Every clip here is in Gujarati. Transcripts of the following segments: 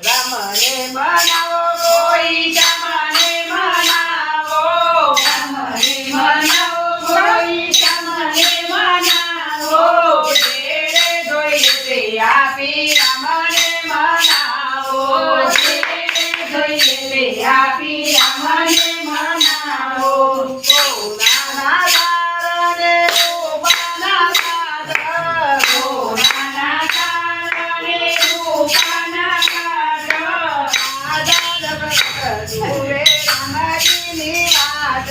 રામને મનાવો કોઈ રામને મનાવો કોઈ રામને મનાવો જેરે જોઈએ તે આપી રામને મનાવો જેરે જોઈએ તે આપી રામને મનાવો નાના તારને રૂપાના સાગર નાના તારને રૂપાના જુએ રામજીની વાત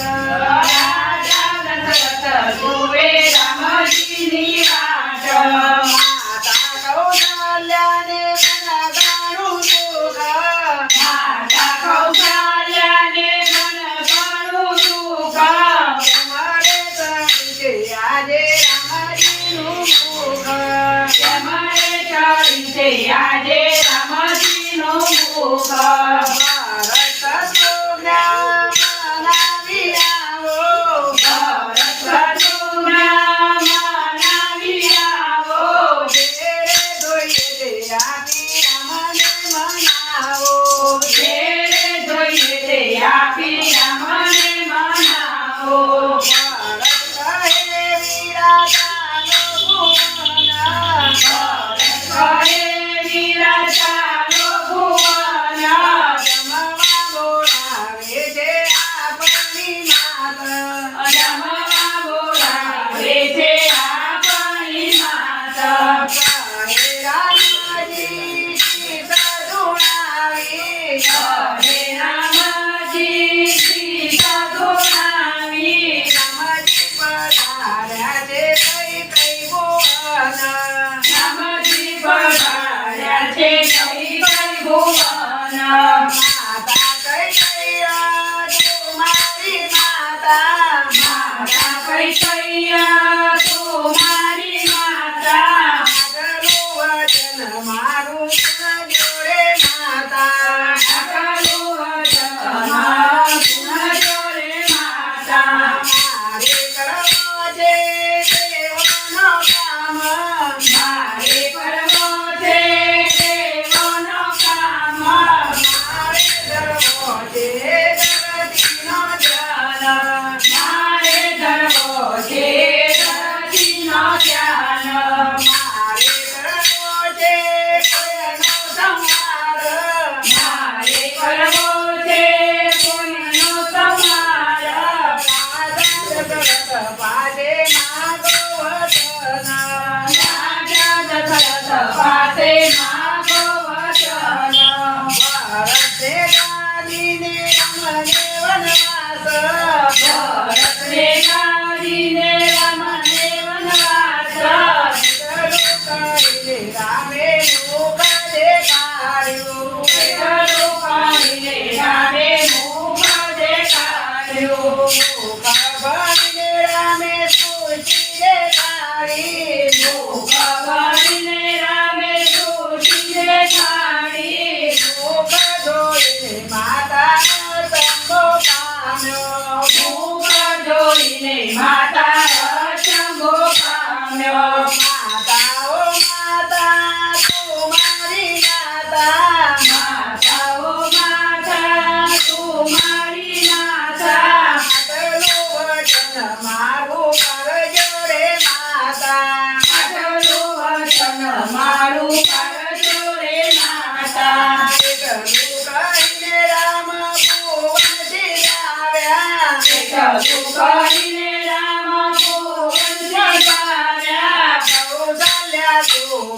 જુએ રામજીની વાત માતા કૌશલ્યાને ઘણું સુખ માતા કૌશલ્યાને ઘણું સુખ અમારે ચડી છે આજે રામજીનું મુખ અમારે ચડી છે આજે રામજીનું મુખ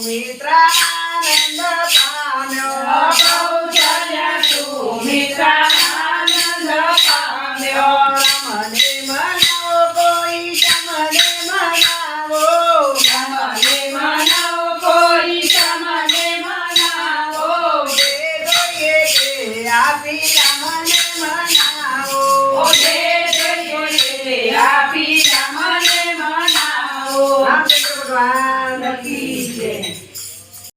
મિત્રાનંદ પામ્યો